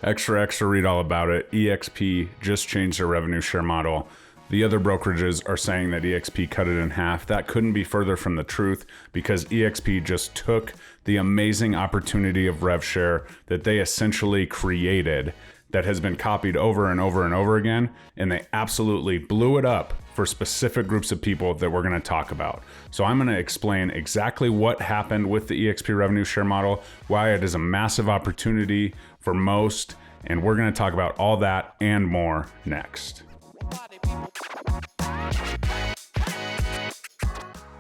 Extra, read all about it. EXP just changed their revenue share model. The other brokerages are saying that EXP cut it in half. That couldn't be further from the truth because EXP just took the amazing opportunity of rev share that they essentially created that has been copied over and over and over again, and they absolutely blew it up for specific groups of people that we're gonna talk about. So I'm gonna explain exactly what happened with the EXP revenue share model, why it is a massive opportunity for most, and we're gonna talk about all that and more next.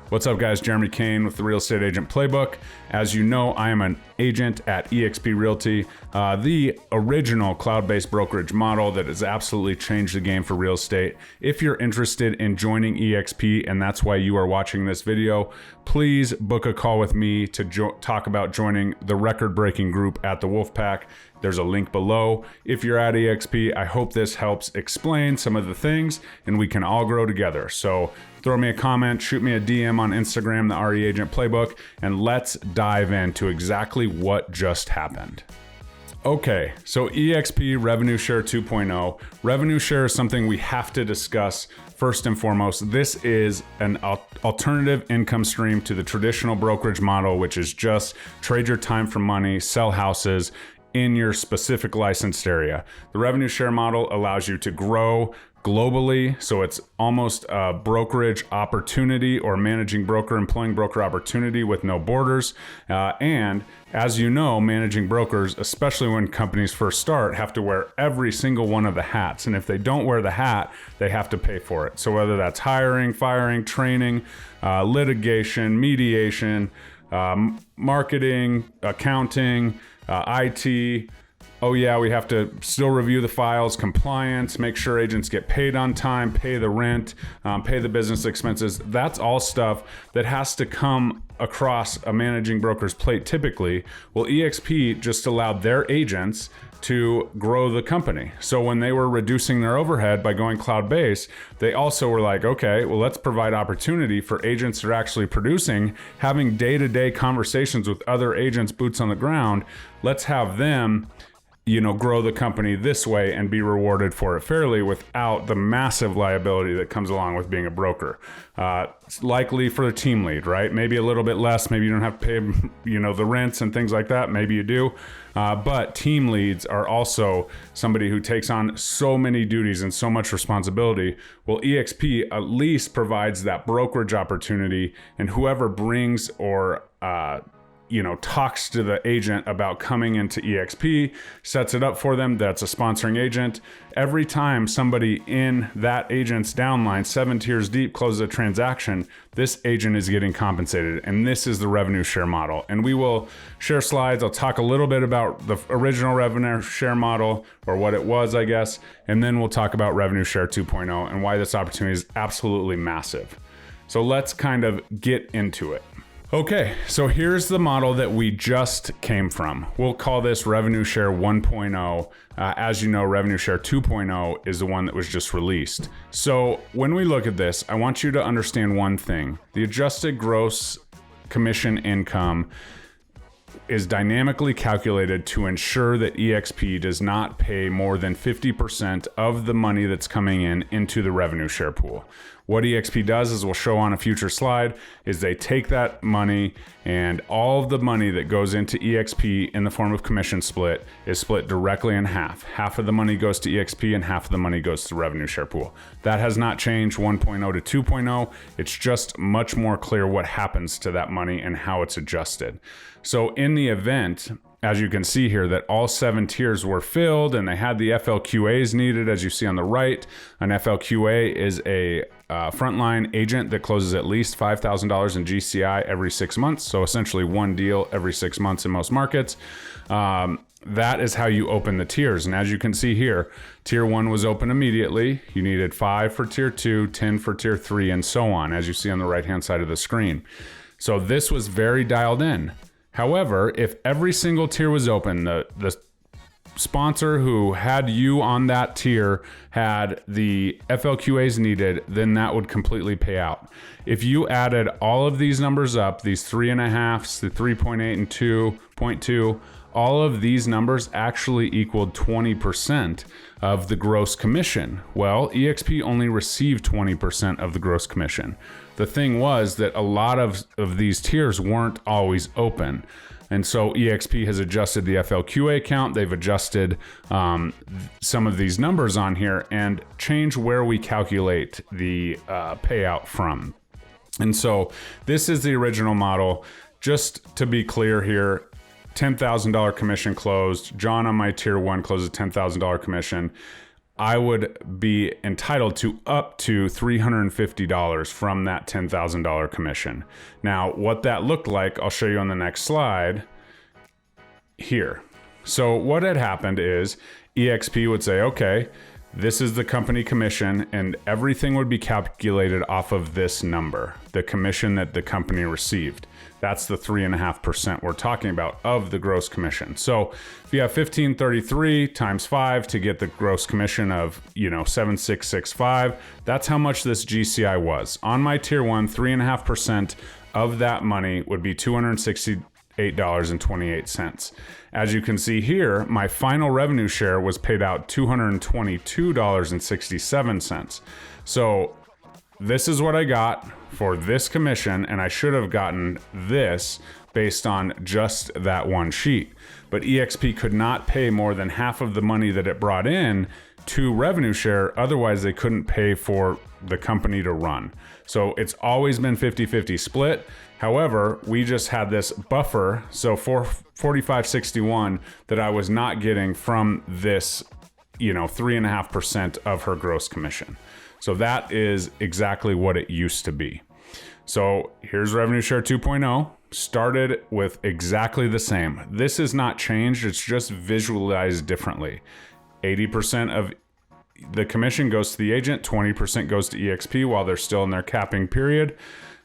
What's up guys, Jeremy Kane with the Real Estate Agent Playbook. As you know, I am an agent at EXP Realty, the original cloud-based brokerage model that has absolutely changed the game for real estate. If you're interested in joining EXP and that's why you are watching this video, please book a call with me to talk about joining the record-breaking group at the Wolfpack. There's a link below. If you're at EXP, I hope this helps explain some of the things and we can all grow together. So throw me a comment, shoot me a DM on Instagram, the RE Agent Playbook, and let's dive into exactly what just happened. Okay, so EXP Revenue Share 2.0. Revenue Share is something we have to discuss first and foremost. This is an alternative income stream to the traditional brokerage model, which is just trade your time for money, sell houses in your specific licensed area. The revenue share model allows you to grow globally, so it's almost a brokerage opportunity or managing broker, employing broker opportunity with no borders. And as you know, managing brokers, especially when companies first start, have to wear every single one of the hats. And if they don't wear the hat, they have to pay for it. So whether that's hiring, firing, training, litigation, mediation, marketing, accounting, IT, oh yeah, we have to still review the files, compliance, make sure agents get paid on time, pay the rent, pay the business expenses. That's all stuff that has to come across a managing broker's plate typically. Well, EXP just allowed their agents to grow the company. So when they were reducing their overhead by going cloud-based, they also were like, okay, well, let's provide opportunity for agents that are actually producing, having day-to-day conversations with other agents, boots on the ground. Let's have them, grow the company this way and be rewarded for it fairly without the massive liability that comes along with being a broker. It's likely for the team lead, right? Maybe a little bit less. Maybe you don't have to pay, the rents and things like that. Maybe you do. But team leads are also somebody who takes on so many duties and so much responsibility. Well, EXP at least provides that brokerage opportunity, and whoever brings or talks to the agent about coming into EXP, sets it up for them. That's a sponsoring agent. Every time somebody in that agent's downline, 7 tiers deep, closes a transaction, this agent is getting compensated. And this is the revenue share model. And we will share slides. I'll talk a little bit about the original revenue share model, or what it was, I guess. And then we'll talk about revenue share 2.0 and why this opportunity is absolutely massive. So let's kind of get into it. Okay, so here's the model that we just came from. We'll call this Revenue Share 1.0. As you know, Revenue Share 2.0 is the one that was just released. So when we look at this, I want you to understand one thing. The adjusted gross commission income is dynamically calculated to ensure that EXP does not pay more than 50% of the money that's coming in into the revenue share pool. What EXP does, as we'll show on a future slide, is they take that money, and all of the money that goes into EXP in the form of commission split is split directly in half. Half of the money goes to EXP and half of the money goes to the revenue share pool. That has not changed 1.0 to 2.0. It's just much more clear what happens to that money and how it's adjusted. So in the event, as you can see here, that all 7 tiers were filled and they had the FLQAs needed, as you see on the right. An FLQA is a frontline agent that closes at least $5,000 in GCI every 6 months. So essentially one deal every 6 months in most markets. That is how you open the tiers. And as you can see here, tier 1 was open immediately. You needed 5 for tier 2, 10 for tier 3, and so on, as you see on the right-hand side of the screen. So this was very dialed in. However, if every single tier was open, the sponsor who had you on that tier had the FLQAs needed, then that would completely pay out. If you added all of these numbers up, these 3.5s, the 3.8 and 2.2, all of these numbers actually equaled 20% of the gross commission. Well, EXP only received 20% of the gross commission. The thing was that a lot of these tiers weren't always open. And so EXP has adjusted the FLQA count. They've adjusted some of these numbers on here and changed where we calculate the payout from. And so this is the original model. Just to be clear here, $10,000 commission closed. John on my tier 1 closes $10,000 commission. I would be entitled to up to $350 from that $10,000 commission. Now, what that looked like, I'll show you on the next slide here. So what had happened is EXP would say, okay, this is the company commission, and everything would be calculated off of this number, the commission that the company received. That's the 3.5% we're talking about of the gross commission. So if you have 1533 times 5 to get the gross commission of, 7665, that's how much this GCI was. On my tier 1, 3.5% of that money would be $268.28. As you can see here, my final revenue share was paid out $222.67. So this is what I got for this commission, and I should have gotten this based on just that one sheet. But EXP could not pay more than half of the money that it brought in to revenue share, otherwise they couldn't pay for the company to run. So it's always been 50-50 split. However, we just had this buffer, so 4561 that I was not getting from this, 3.5% of her gross commission. So that is exactly what it used to be. So here's Revenue Share 2.0. Started with exactly the same. This is not changed, it's just visualized differently. 80% of the commission goes to the agent, 20% goes to EXP while they're still in their capping period.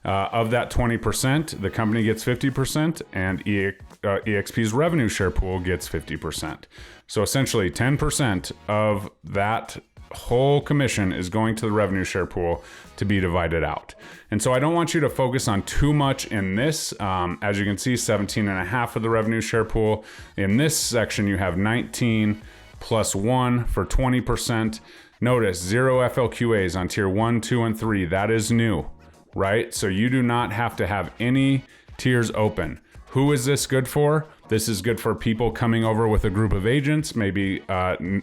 Of that 20%, the company gets 50%, and EXP's revenue share pool gets 50%. So essentially 10% of that whole commission is going to the revenue share pool to be divided out. And so I don't want you to focus on too much in this. As you can see, 17.5 of the revenue share pool. In this section, you have 19 plus 1 for 20%. Notice 0 FLQAs on tier 1, 2, and 3. That is new, right? So you do not have to have any tiers open. Who is this good for? This is good for people coming over with a group of agents, maybe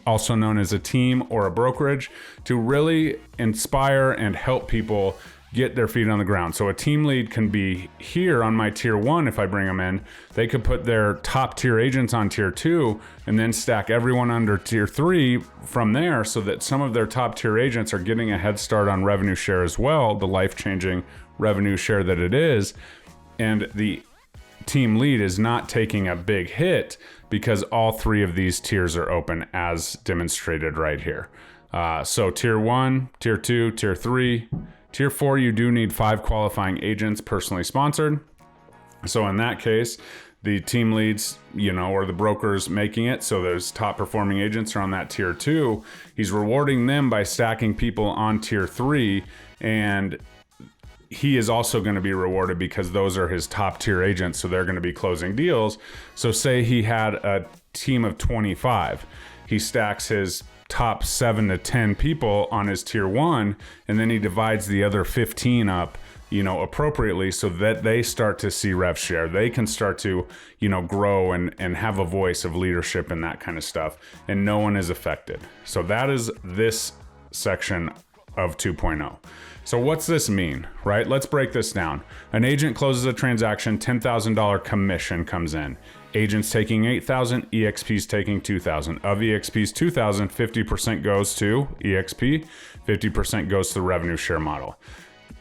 also known as a team or a brokerage, to really inspire and help people get their feet on the ground. So a team lead can be here on my tier 1 if I bring them in. They could put their top tier agents on tier 2 and then stack everyone under tier 3 from there, so that some of their top tier agents are getting a head start on revenue share as well, the life-changing revenue share that it is. And the team lead is not taking a big hit because all 3 of these tiers are open as demonstrated right here. So tier 1, tier 2, tier 3, tier 4, you do need 5 qualifying agents personally sponsored. So in that case, the team leads, or the brokers making it, so those top performing agents are on that tier 2. He's rewarding them by stacking people on tier 3, and he is also going to be rewarded because those are his top tier agents, so they're going to be closing deals. So say he had a team of 25. He stacks his top 7 to 10 people on his tier 1, and then he divides the other 15 up, appropriately, so that they start to see rev share. They can start to, grow and have a voice of leadership and that kind of stuff, and no one is affected. So that is this section of 2.0. So what's this mean, right? Let's break this down. An agent closes a transaction, $10,000 commission comes in. Agent's taking $8,000, EXP's taking $2,000. Of EXP's $2,000, 50% goes to EXP, 50% goes to the revenue share model.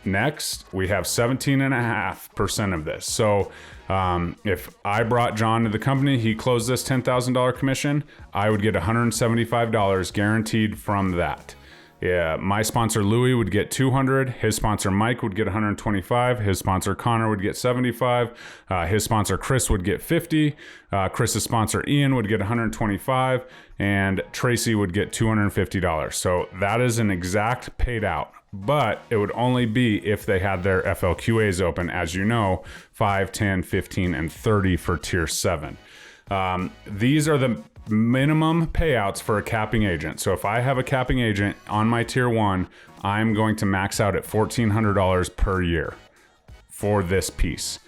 Next, we have 17.5% of this. So if I brought John to the company, he closed this $10,000 commission, I would get $175 guaranteed from that. Yeah, my sponsor Louis would get $200. His sponsor Mike would get $125. His sponsor Connor would get $75. His sponsor Chris would get $50. Chris's sponsor Ian would get $125, and Tracy would get $250. So that is an exact paid out, but it would only be if they had their FLQAs open, as you know, 5, 10, 15, and 30 for tier 7. These are the minimum payouts for a capping agent. So if I have a capping agent on my tier 1, I'm going to max out at $1,400 per year for this piece.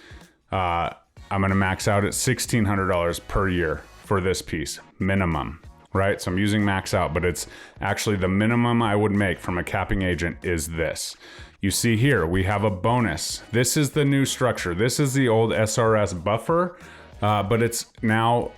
I'm going to max out at $1,600 per year for this piece, minimum, right? So I'm using max out, but it's actually the minimum I would make from a capping agent is this. You see here, we have a bonus. This is the new structure. This is the old SRS buffer, but it's now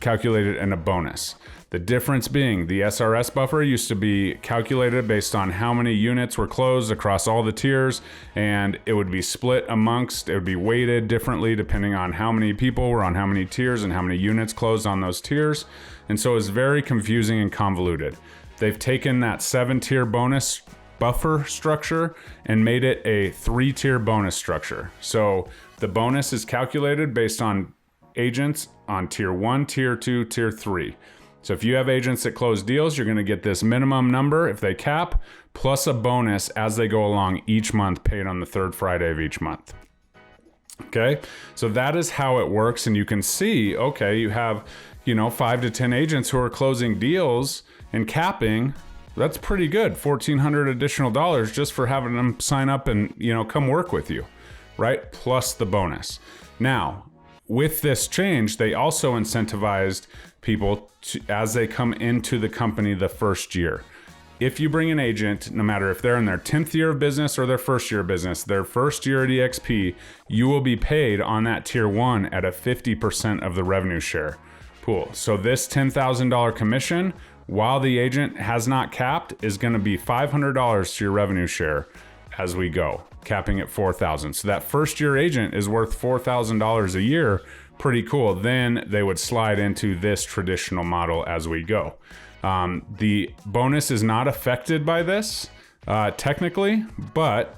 calculated in a bonus. The difference being the SRS buffer used to be calculated based on how many units were closed across all the tiers, and it would be split amongst, it would be weighted differently depending on how many people were on how many tiers and how many units closed on those tiers. And so it's very confusing and convoluted. They've taken that 7-tier bonus buffer structure and made it a 3-tier bonus structure. So the bonus is calculated based on agents on tier 1, tier 2, tier 3. So if you have agents that close deals, you're going to get this minimum number if they cap, plus a bonus as they go along each month, paid on the 3rd Friday of each month. Okay, so that is how it works. And you can see, okay, you have, 5 to 10 agents who are closing deals and capping. That's pretty good. $1,400 additional dollars just for having them sign up and, come work with you, right? Plus the bonus. Now, with this change, they also incentivized people to, as they come into the company the first year. If you bring an agent, no matter if they're in their 10th year of business or their first year of business, their first year at EXP, you will be paid on that tier 1 at a 50% of the revenue share pool. So this $10,000 commission, while the agent has not capped, is going to be $500 to your revenue share as we go, capping at $4,000. So that first year agent is worth $4,000 a year. Pretty cool. Then they would slide into this traditional model as we go. The bonus is not affected by this technically, but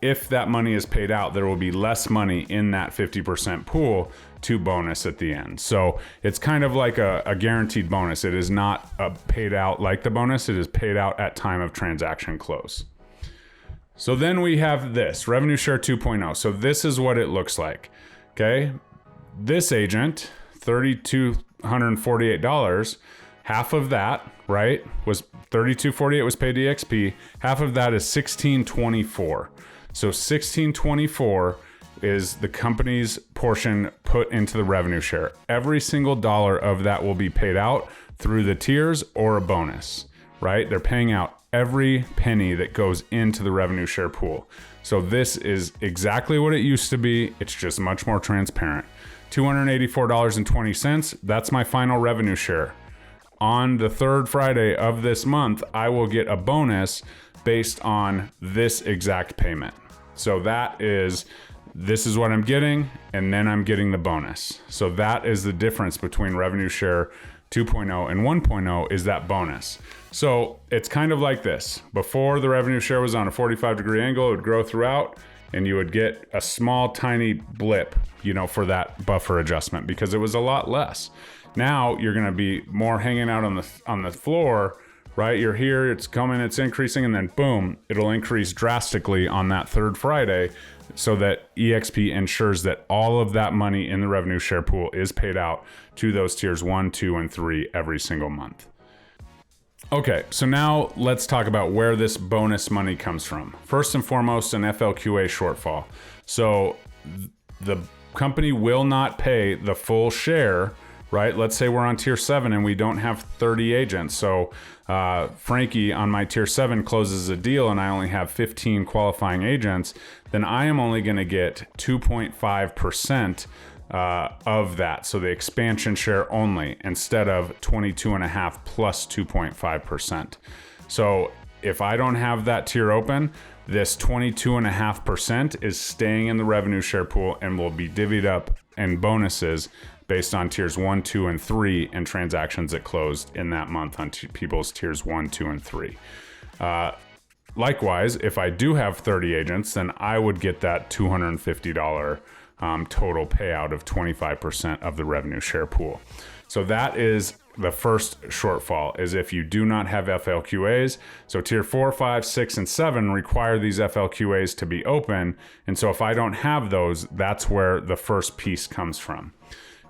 if that money is paid out, there will be less money in that 50% pool to bonus at the end. So it's kind of like a guaranteed bonus. It is not paid out like the bonus. It is paid out at time of transaction close. So then we have this revenue share 2.0. So this is what it looks like. Okay. This agent, $3,248, half of that, right, was $3,248 was paid to EXP. Half of that is $1,624. So $1,624 is the company's portion put into the revenue share. Every single dollar of that will be paid out through the tiers or a bonus, right? They're paying out every penny that goes into the revenue share pool. So this is exactly what it used to be. It's just much more transparent. $284.20. That's my final revenue share. On the 3rd Friday of this month, I will get a bonus based on this exact payment. So this is what I'm getting, and then I'm getting the bonus. So that is the difference between revenue share 2.0 and 1.0 is that bonus. So it's kind of like this. Before the revenue share was on a 45-degree angle, it would grow throughout, and you would get a small, tiny blip, for that buffer adjustment because it was a lot less. Now you're going to be more hanging out on the floor, right? You're here, it's coming, it's increasing, and then boom, it'll increase drastically on that 3rd Friday so that EXP ensures that all of that money in the revenue share pool is paid out to those tiers 1, 2, and 3 every single month. Okay, so now let's talk about where this bonus money comes from. First and foremost, an FLQA shortfall. So the company will not pay the full share, right? Let's say we're on tier 7 and we don't have 30 agents. So Frankie on my tier 7 closes a deal and I only have 15 qualifying agents, then I am only going to get 2.5% of that. So the expansion share only instead of 22.5 plus 2.5%. So if I don't have that tier open, this 22.5% is staying in the revenue share pool and will be divvied up in bonuses based on tiers 1, 2, and 3 and transactions that closed in that month on people's tiers 1, 2, and 3. Likewise, if I do have 30 agents, then I would get that $250 total payout of 25% of the revenue share pool. So that is the first shortfall, is if you do not have FLQAs. So tier 4, 5, 6, and 7 require these FLQAs to be open. And so if I don't have those, that's where the first piece comes from.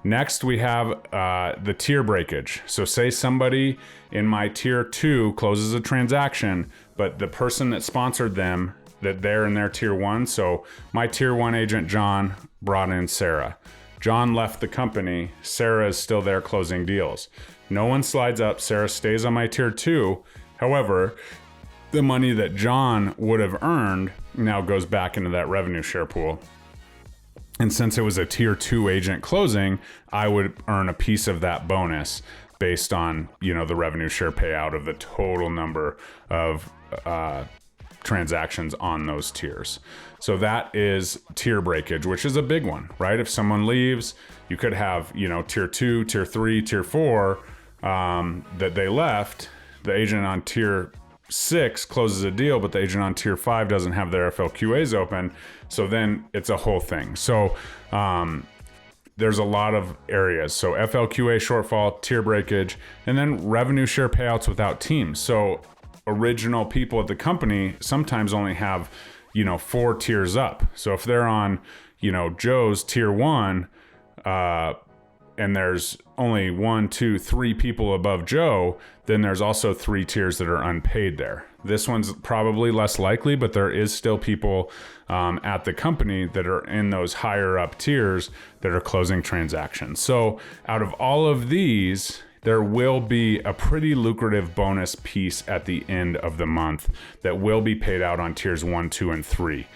Next, we have the tier breakage. So say somebody in my tier 2 closes a transaction, but the person that sponsored them, that they're in their tier 1. So my tier 1 agent, John, brought in Sarah. John left the company. Sarah is still there closing deals. No one slides up. Sarah stays on my tier 2. However, the money that John would have earned now goes back into that revenue share pool. And since it was a tier 2 agent closing, I would earn a piece of that bonus based on, the revenue share payout of the total number of transactions on those tiers. So that is tier breakage, which is a big one, right? If someone leaves, you could have, tier 2, tier 3, tier 4 that they left. The agent on tier 6 closes a deal, but the agent on tier 5 doesn't have their FLQAs open. So then it's a whole thing. So there's a lot of areas. So FLQA shortfall, tier breakage, and then revenue share payouts without teams. So original people at the company sometimes only have, 4 tiers up. So if they're on, Joe's tier 1, and there's only 1, 2, 3 people above Joe, then there's also 3 tiers that are unpaid there. This one's probably less likely, but there is still people at the company that are in those higher up tiers that are closing transactions. So out of all of these, there will be a pretty lucrative bonus piece at the end of the month that will be paid out on tiers 1, 2, and 3.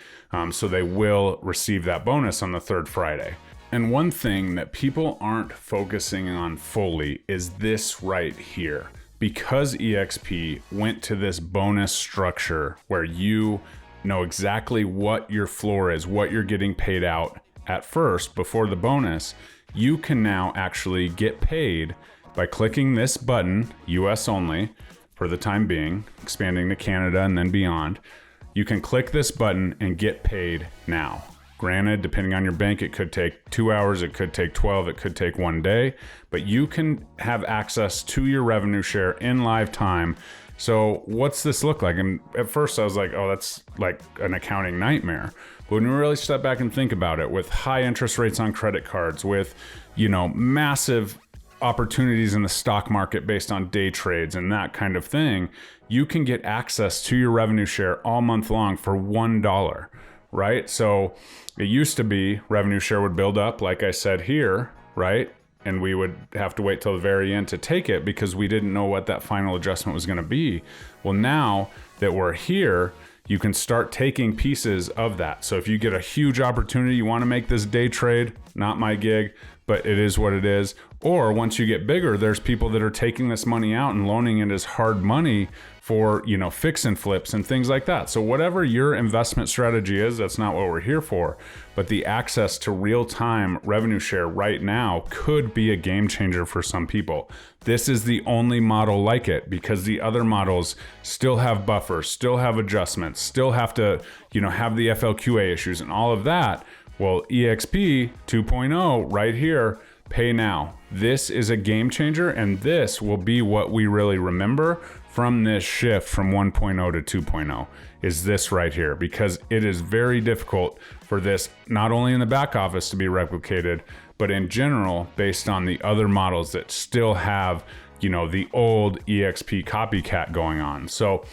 So they will receive that bonus on the third Friday. And one thing that people aren't focusing on fully is this right here. Because EXP went to this bonus structure where you know exactly what your floor is, what you're getting paid out at first before the bonus, you can now actually get paid by clicking this button, US only, for the time being, expanding to Canada and then beyond. You can click this button and get paid now. Granted, depending on your bank, it could take 2 hours, it could take 12, it could take 1 day, but you can have access to your revenue share in live time. So what's this look like? And at first I was like, oh, that's like an accounting nightmare. But when you really step back and think about it, with high interest rates on credit cards, with, massive opportunities in the stock market based on day trades and that kind of thing, you can get access to your revenue share all month long for $1, right? So it used to be revenue share would build up, like I said here, right? And we would have to wait till the very end to take it because we didn't know what that final adjustment was going to be. Well, now that we're here, you can start taking pieces of that. So if you get a huge opportunity, you want to make this day trade, not my gig, but it is what it is. Or once you get bigger, there's people that are taking this money out and loaning it as hard money for, fix and flips and things like that. So whatever your investment strategy is, that's not what we're here for. But the access to real-time revenue share right now could be a game changer for some people. This is the only model like it because the other models still have buffers, still have adjustments, still have to, have the FLQA issues and all of that. Well, EXP 2.0 right here, pay now. This is a game changer, and this will be what we really remember from this shift from 1.0 to 2.0 is this right here, because it is very difficult for this not only in the back office to be replicated, but in general based on the other models that still have the old EXP copycat going on. So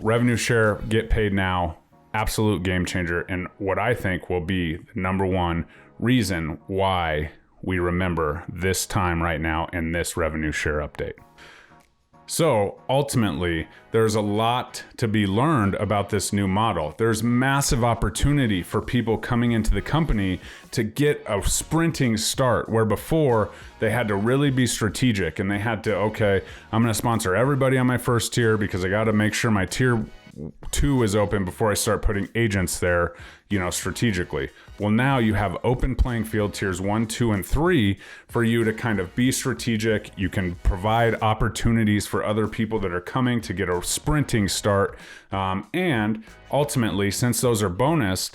revenue share, get paid now, absolute game changer, and what I think will be the number one reason why we remember this time right now in this revenue share update. So ultimately, there's a lot to be learned about this new model. There's massive opportunity for people coming into the company to get a sprinting start, where before they had to really be strategic and they had to, okay, I'm going to sponsor everybody on my first tier because I got to make sure my tier 2 is open before I start putting agents there, strategically. Well, now you have open playing field tiers 1, 2, and 3 for you to kind of be strategic. You can provide opportunities for other people that are coming to get a sprinting start. And ultimately, since those are bonused,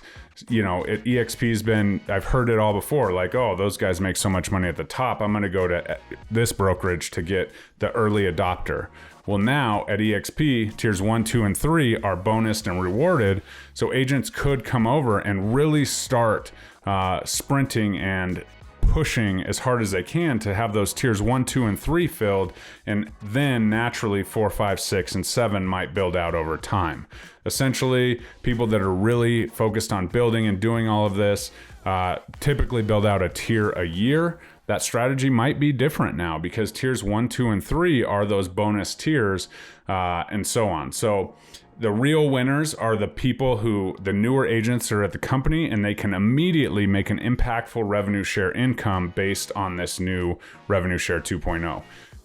EXP's been, I've heard it all before, like, oh, those guys make so much money at the top, I'm going to go to this brokerage to get the early adopter. Well, now at EXP, tiers 1, 2, and 3 are bonused and rewarded. So agents could come over and really start sprinting and pushing as hard as they can to have those tiers 1, 2, and 3 filled, and then naturally 4, 5, 6, and 7 might build out over time. Essentially, people that are really focused on building and doing all of this typically build out a tier a year. That strategy might be different now because tiers 1, 2, and 3 are those bonus tiers and so on. So the real winners are the people who, the newer agents are at the company and they can immediately make an impactful revenue share income based on this new revenue share 2.0.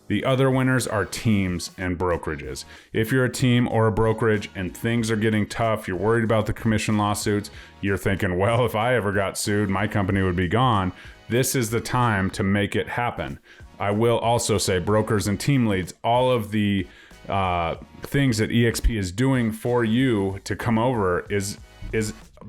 The other winners are teams and brokerages. If you're a team or a brokerage and things are getting tough, you're worried about the commission lawsuits, you're thinking, well, if I ever got sued, my company would be gone. This is the time to make it happen. I will also say brokers and team leads, all of the things that EXP is doing for you to come over is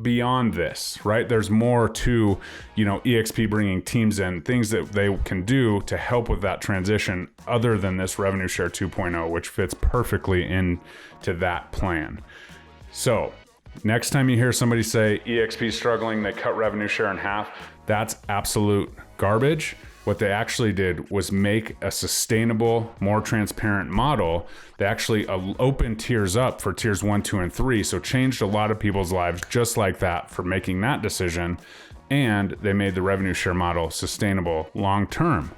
beyond this, right? There's more to, EXP bringing teams in, things that they can do to help with that transition other than this revenue share 2.0, which fits perfectly into that plan. So next time you hear somebody say EXP struggling, they cut revenue share in half, that's absolute garbage. What they actually did was make a sustainable, more transparent model. They actually opened tiers up for tiers 1, 2, and 3. So changed a lot of people's lives just like that for making that decision. And they made the revenue share model sustainable long-term.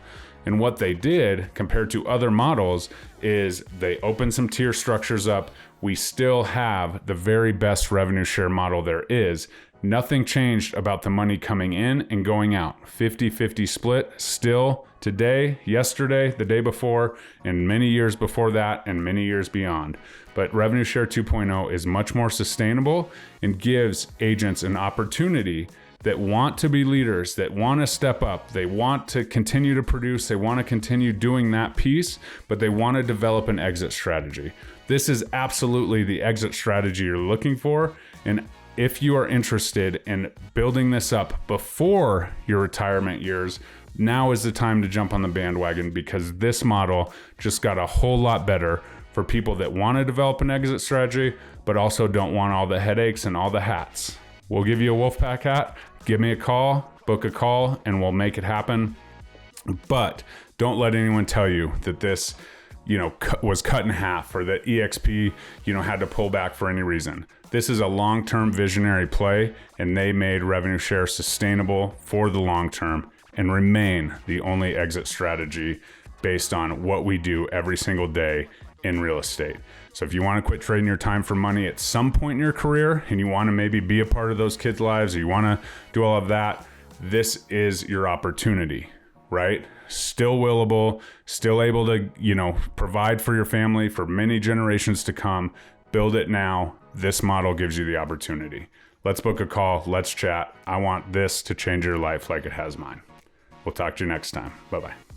And what they did compared to other models is they opened some tier structures up. We still have the very best revenue share model there is. Nothing changed about the money coming in and going out. 50-50 split still today, yesterday, the day before, and many years before that, and many years beyond. But Revenue Share 2.0 is much more sustainable and gives agents an opportunity that want to be leaders, that want to step up, they want to continue to produce, they want to continue doing that piece, but they want to develop an exit strategy. This is absolutely the exit strategy you're looking for. And if you are interested in building this up before your retirement years, now is the time to jump on the bandwagon because this model just got a whole lot better for people that want to develop an exit strategy, but also don't want all the headaches and all the hats. We'll give you a Wolfpack hat, give me a call, book a call, and we'll make it happen. But don't let anyone tell you that this was cut in half or that EXP, had to pull back for any reason. This is a long-term visionary play, and they made revenue share sustainable for the long term and remain the only exit strategy based on what we do every single day in real estate. So if you want to quit trading your time for money at some point in your career and you want to maybe be a part of those kids' lives or you want to do all of that, this is your opportunity, right? Still willable, still able to, provide for your family for many generations to come. Build it now. This model gives you the opportunity. Let's book a call. Let's chat. I want this to change your life like it has mine. We'll talk to you next time. Bye-bye.